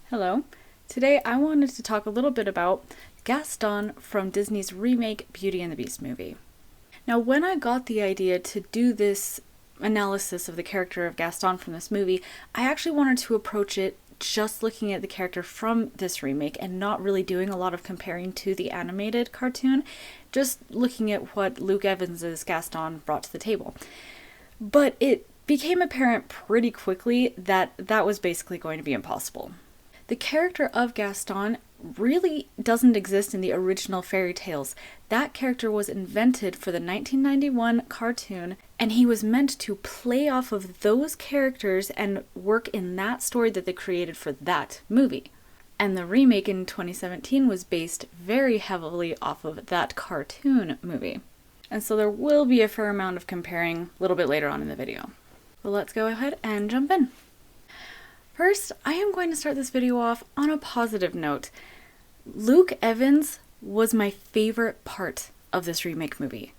Hello. Today I wanted to talk a little bit about Gaston from Disney's remake Beauty and the Beast movie. Now, when I got the idea to do this analysis of the character of Gaston from this movie, I actually wanted to approach it just looking at the character from this remake and not really doing a lot of comparing to the animated cartoon, just looking at what Luke Evans' Gaston brought to the table. But it became apparent pretty quickly that that was basically going to be impossible. The character of Gaston really doesn't exist in the original fairy tales. That character was invented for the 1991 cartoon, and he was meant to play off of those characters and work in that story that they created for that movie. And the remake in 2017 was based very heavily off of that cartoon movie. And so there will be a fair amount of comparing a little bit later on in the video. But let's go ahead and jump in. First, I am going to start this video off on a positive note. Luke Evans was my favorite part of this remake movie.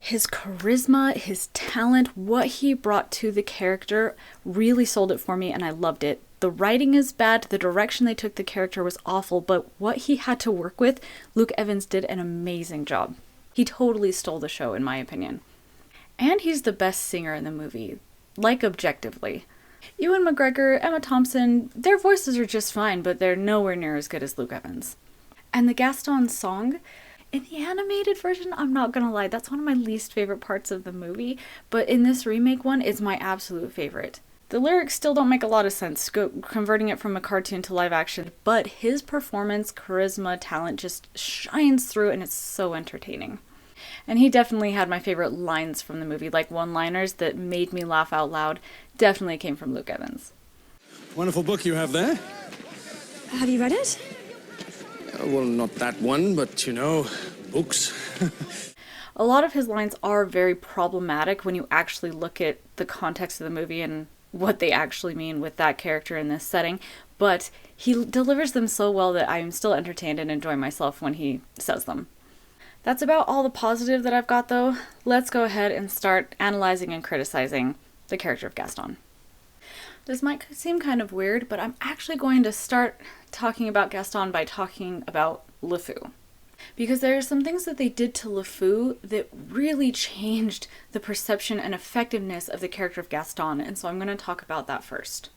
His charisma, his talent, what he brought to the character really sold it for me, and I loved it. The writing is bad, the direction they took the character was awful, but what he had to work with, Luke Evans did an amazing job. He totally stole the show, in my opinion. And he's the best singer in the movie, like objectively. Ewan McGregor, Emma Thompson, their voices are just fine, but they're nowhere near as good as Luke Evans. And the Gaston song, in the animated version, I'm not gonna lie, that's one of my least favorite parts of the movie, but in this remake one, it's my absolute favorite. The lyrics still don't make a lot of sense, converting it from a cartoon to live action, but his performance, charisma, talent just shines through and it's so entertaining. And he definitely had my favorite lines from the movie, like one-liners that made me laugh out loud, definitely came from Luke Evans. Wonderful book you have there. Have you read it? Well, not that one, but, books. A lot of his lines are very problematic when you actually look at the context of the movie and what they actually mean with that character in this setting, but he delivers them so well that I am still entertained and enjoy myself when he says them. That's about all the positive that I've got, though. Let's go ahead and start analyzing and criticizing the character of Gaston. This might seem kind of weird, but I'm actually going to start talking about Gaston by talking about LeFou. Because there are some things that they did to LeFou that really changed the perception and effectiveness of the character of Gaston, and so I'm going to talk about that first.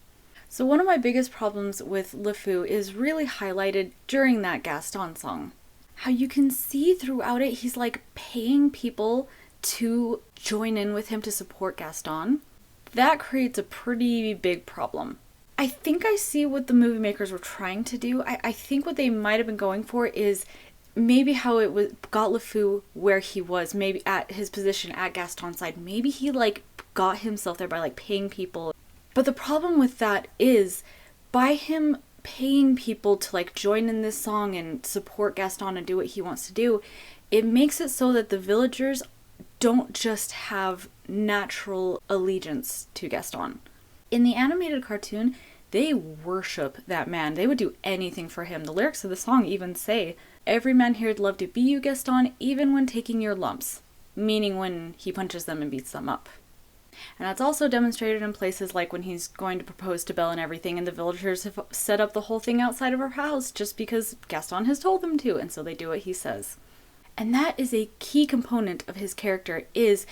So one of my biggest problems with LeFou is really highlighted during that Gaston song. How you can see throughout it, he's like paying people to join in with him to support Gaston. That creates a pretty big problem. I think I see what the movie makers were trying to do. I think what they might have been going for is maybe how it got LeFou where he was, maybe at his position at Gaston's side. Maybe he got himself there by paying people. But the problem with that is by him paying people to join in this song and support Gaston and do what he wants to do, it makes it so that the villagers don't just have natural allegiance to Gaston. In the animated cartoon, they worship that man. They would do anything for him. The lyrics of the song even say, "Every man here'd love to be you, Gaston, even when taking your lumps," meaning when he punches them and beats them up. And that's also demonstrated in places like when he's going to propose to Belle and everything, and the villagers have set up the whole thing outside of her house just because Gaston has told them to, and so they do what he says. And that is a key component of his character, is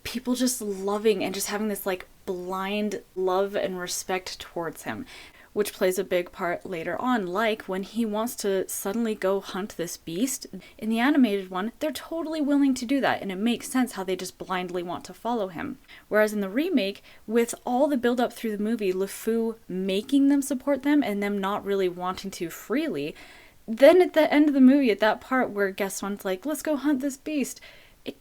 people just loving and just having this blind love and respect towards him, which plays a big part later on, like when he wants to suddenly go hunt this beast. In the animated one, they're totally willing to do that, and it makes sense how they just blindly want to follow him. Whereas in the remake, with all the build up through the movie, LeFou making them support them and them not really wanting to freely, then at the end of the movie, at that part where Gaston's like, "Let's go hunt this beast,"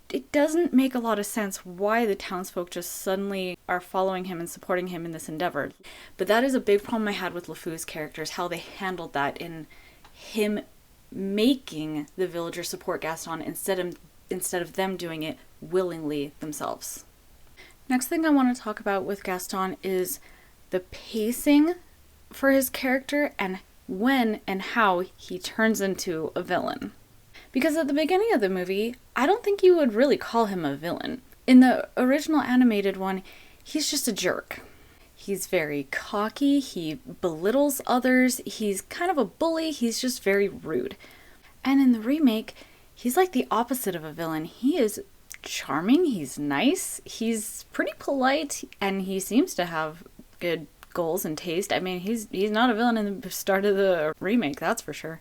it doesn't make a lot of sense why the townsfolk just suddenly are following him and supporting him in this endeavor. But that is a big problem I had with LeFou's characters, how they handled that in him making the villagers support Gaston instead of them doing it willingly themselves. Next thing I want to talk about with Gaston is the pacing for his character and when and how he turns into a villain. Because at the beginning of the movie, I don't think you would really call him a villain. In the original animated one, he's just a jerk. He's very cocky, he belittles others, he's kind of a bully, he's just very rude. And in the remake, he's like the opposite of a villain. He is charming, he's nice, he's pretty polite, and he seems to have good goals and taste. I mean, he's not a villain in the start of the remake, that's for sure.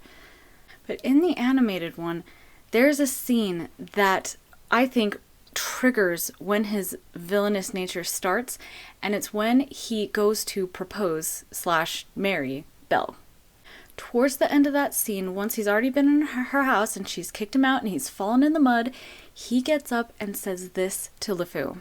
But in the animated one, there's a scene that I think triggers when his villainous nature starts, and it's when he goes to propose / marry Belle. Towards the end of that scene, once he's already been in her house and she's kicked him out and he's fallen in the mud, he gets up and says this to LeFou.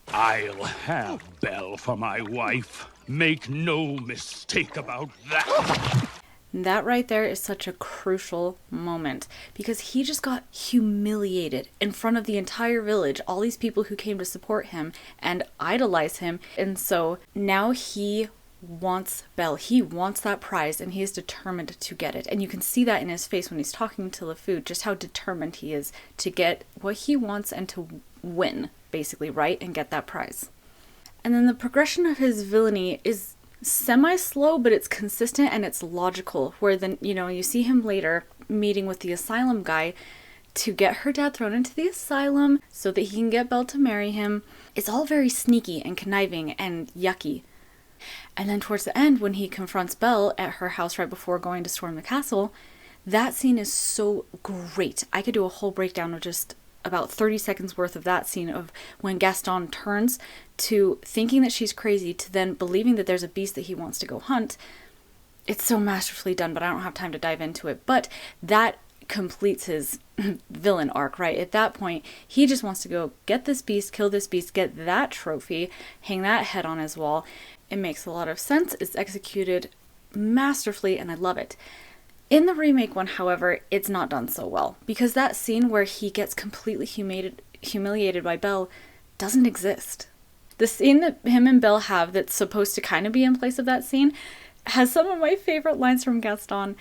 I'll have Belle for my wife. Make no mistake about that. That right there is such a crucial moment because he just got humiliated in front of the entire village, all these people who came to support him and idolize him. And so now he wants Belle. He wants that prize and he is determined to get it. And you can see that in his face when he's talking to LeFou, just how determined he is to get what he wants and to win, basically, right? And get that prize. And then the progression of his villainy is semi-slow, but it's consistent and it's logical, where then, you see him later meeting with the asylum guy to get her dad thrown into the asylum so that he can get Belle to marry him. It's all very sneaky and conniving and yucky. And then towards the end, when he confronts Belle at her house right before going to storm the castle, that scene is so great. I could do a whole breakdown of just about 30 seconds worth of that scene of when Gaston turns to thinking that she's crazy to then believing that there's a beast that he wants to go hunt. It's so masterfully done, but I don't have time to dive into it. But that completes his villain arc, right? At that point, he just wants to go get this beast, kill this beast, get that trophy, hang that head on his wall. It makes a lot of sense. It's executed masterfully, and I love it. In the remake one, however, it's not done so well, because that scene where he gets completely humiliated by Belle doesn't exist. The scene that him and Belle have that's supposed to kind of be in place of that scene has some of my favorite lines from Gaston.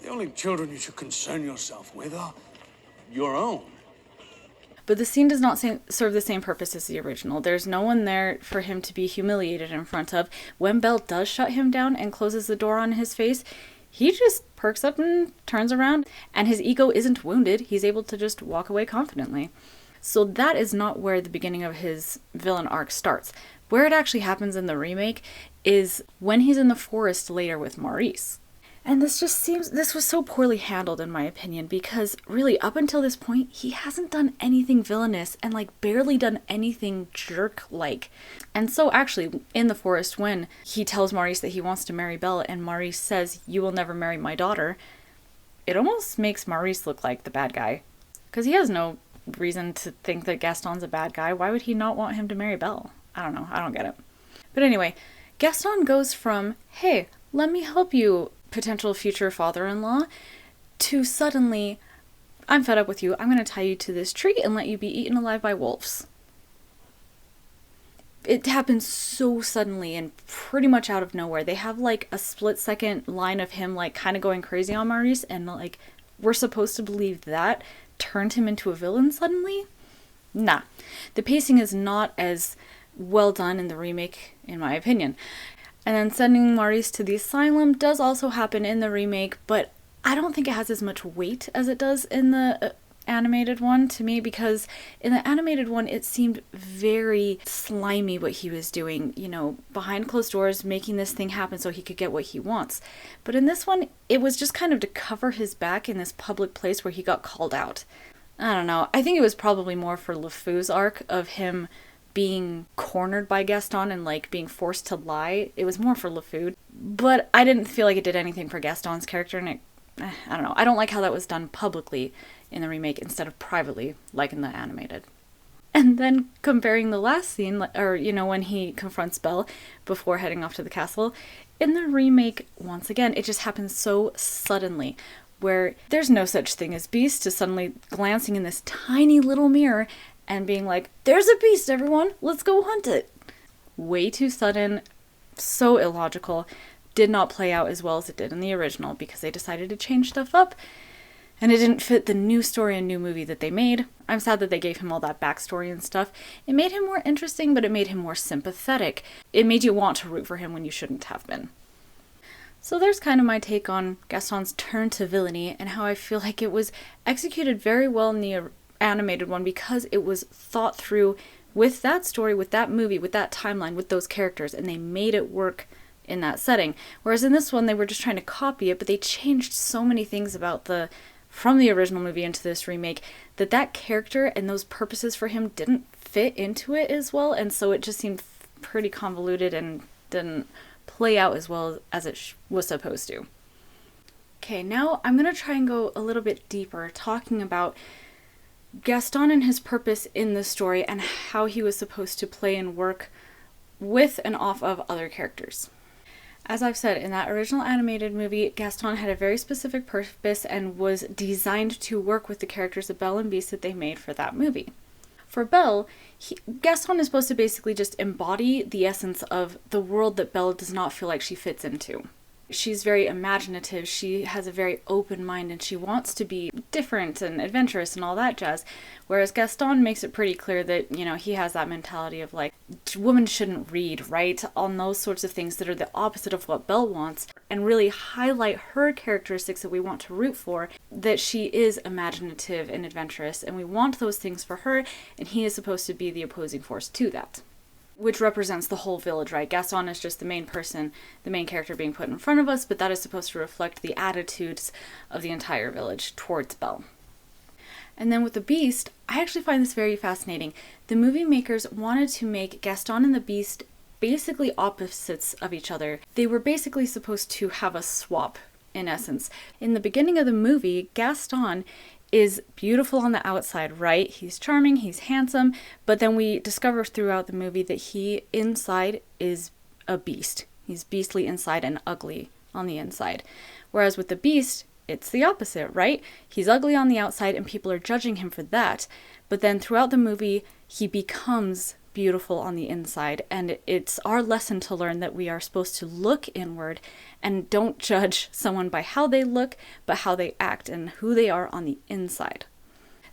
The only children you should concern yourself with are your own. But the scene does not serve the same purpose as the original. There's no one there for him to be humiliated in front of. When Belle does shut him down and closes the door on his face, he just perks up and turns around, and his ego isn't wounded. He's able to just walk away confidently. So that is not where the beginning of his villain arc starts. Where it actually happens in the remake is when he's in the forest later with Maurice. And this was so poorly handled in my opinion, because really up until this point, he hasn't done anything villainous and barely done anything jerk-like. And so actually in the forest, when he tells Maurice that he wants to marry Belle and Maurice says, "You will never marry my daughter," it almost makes Maurice look like the bad guy. Because he has no reason to think that Gaston's a bad guy. Why would he not want him to marry Belle? I don't know. I don't get it. But anyway, Gaston goes from, "Hey, let me help you, potential future father-in-law," to suddenly, "I'm fed up with you. I'm going to tie you to this tree and let you be eaten alive by wolves." It happens so suddenly and pretty much out of nowhere. They have a split-second line of him kind of going crazy on Maurice, and we're supposed to believe that turned him into a villain suddenly? Nah. The pacing is not as well done in the remake, in my opinion. And then sending Maurice to the asylum does also happen in the remake, but I don't think it has as much weight as it does in the animated one to me, because in the animated one it seemed very slimy what he was doing, behind closed doors, making this thing happen so he could get what he wants. But in this one, it was just kind of to cover his back in this public place where he got called out. I don't know. I think it was probably more for LeFou's arc of him being cornered by Gaston and being forced to lie. It was more for LeFou, but I didn't feel like it did anything for Gaston's character, and I don't know. I don't like how that was done publicly in the remake instead of privately like in the animated. And then comparing the last scene, or when he confronts Belle before heading off to the castle, in the remake, once again, it just happens so suddenly, where there's no such thing as beast, to suddenly glancing in this tiny little mirror and being like, "There's a beast, everyone! Let's go hunt it!" Way too sudden, so illogical, did not play out as well as it did in the original, because they decided to change stuff up. And it didn't fit the new story and new movie that they made. I'm sad that they gave him all that backstory and stuff. It made him more interesting, but it made him more sympathetic. It made you want to root for him when you shouldn't have been. So there's kind of my take on Gaston's turn to villainy and how I feel like it was executed very well in the animated one because it was thought through with that story, with that movie, with that timeline, with those characters, and they made it work in that setting. Whereas in this one, they were just trying to copy it, but they changed so many things about from the original movie into this remake that character and those purposes for him didn't fit into it as well, and so it just seemed pretty convoluted and didn't play out as well as it was supposed to. Okay, now I'm going to try and go a little bit deeper, talking about Gaston and his purpose in the story and how he was supposed to play and work with and off of other characters. As I've said, in that original animated movie, Gaston had a very specific purpose and was designed to work with the characters of Belle and Beast that they made for that movie. For Belle, Gaston is supposed to basically just embody the essence of the world that Belle does not feel like she fits into. She's very imaginative, she has a very open mind, and she wants to be different and adventurous and all that jazz. Whereas Gaston makes it pretty clear that, he has that mentality of like, women shouldn't read, right? On those sorts of things that are the opposite of what Belle wants, and really highlight her characteristics that we want to root for, that she is imaginative and adventurous, and we want those things for her, and he is supposed to be the opposing force to that. Which represents the whole village, right? Gaston is just the main person, the main character being put in front of us, but that is supposed to reflect the attitudes of the entire village towards Belle. And then with the Beast, I actually find this very fascinating. The movie makers wanted to make Gaston and the Beast basically opposites of each other. They were basically supposed to have a swap, in essence. In the beginning of the movie, Gaston is beautiful on the outside, right? He's charming, he's handsome, but then we discover throughout the movie that he inside is a beast. He's beastly inside and ugly on the inside. Whereas with the Beast, it's the opposite, right? He's ugly on the outside and people are judging him for that, but then throughout the movie, he becomes beautiful on the inside, and it's our lesson to learn that we are supposed to look inward and don't judge someone by how they look, but how they act and who they are on the inside.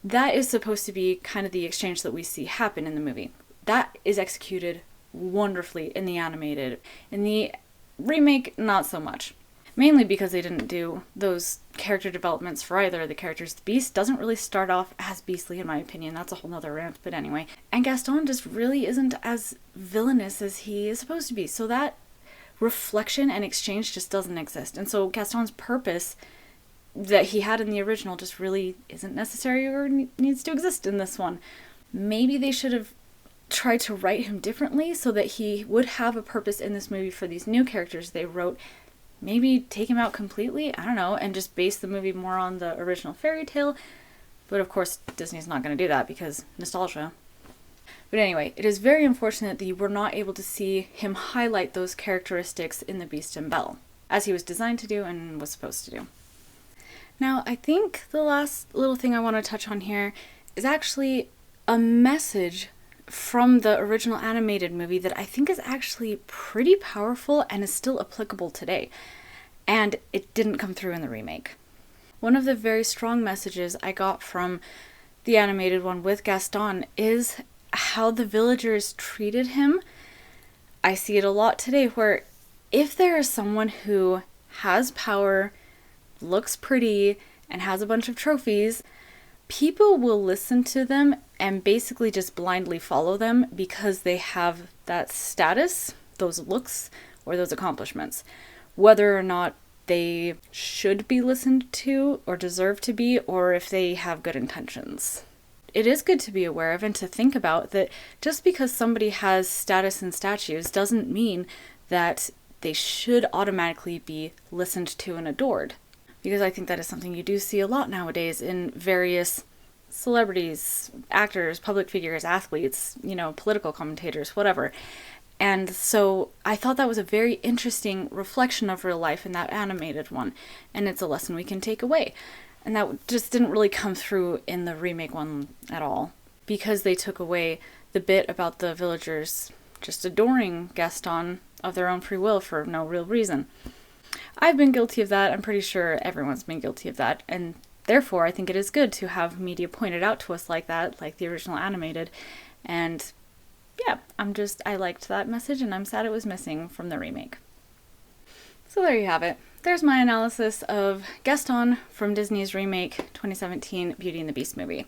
That is supposed to be kind of the exchange that we see happen in the movie. That is executed wonderfully in the animated. In the remake, not so much. Mainly because they didn't do those character developments for either of the characters. The Beast doesn't really start off as beastly, in my opinion. That's a whole nother rant, but anyway. And Gaston just really isn't as villainous as he is supposed to be. So that reflection and exchange just doesn't exist. And so Gaston's purpose that he had in the original just really isn't necessary or needs to exist in this one. Maybe they should have tried to write him differently so that he would have a purpose in this movie for these new characters they wrote. Maybe take him out completely, I don't know, and just base the movie more on the original fairy tale. But of course, Disney's not going to do that because nostalgia. But anyway, it is very unfortunate that you were not able to see him highlight those characteristics in The Beast and Belle, as he was designed to do and was supposed to do. Now, I think the last little thing I want to touch on here is actually a message from the original animated movie that I think is actually pretty powerful and is still applicable today. And it didn't come through in the remake. One of the very strong messages I got from the animated one with Gaston is how the villagers treated him. I see it a lot today where if there is someone who has power, looks pretty, and has a bunch of trophies, people will listen to them and basically just blindly follow them because they have that status, those looks, or those accomplishments. Whether or not they should be listened to or deserve to be, or if they have good intentions. It is good to be aware of and to think about that just because somebody has status and statues doesn't mean that they should automatically be listened to and adored. Because I think that is something you do see a lot nowadays in various celebrities, actors, public figures, athletes, political commentators, whatever. And so I thought that was a very interesting reflection of real life in that animated one. And it's a lesson we can take away. And that just didn't really come through in the remake one at all. Because they took away the bit about the villagers just adoring Gaston of their own free will for no real reason. I've been guilty of that. I'm pretty sure everyone's been guilty of that. And therefore, I think it is good to have media pointed out to us like that, like the original animated. And yeah, I liked that message, and I'm sad it was missing from the remake. So there you have it. There's my analysis of Gaston from Disney's remake 2017 Beauty and the Beast movie.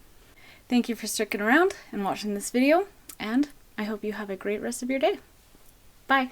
Thank you for sticking around and watching this video, and I hope you have a great rest of your day. Bye!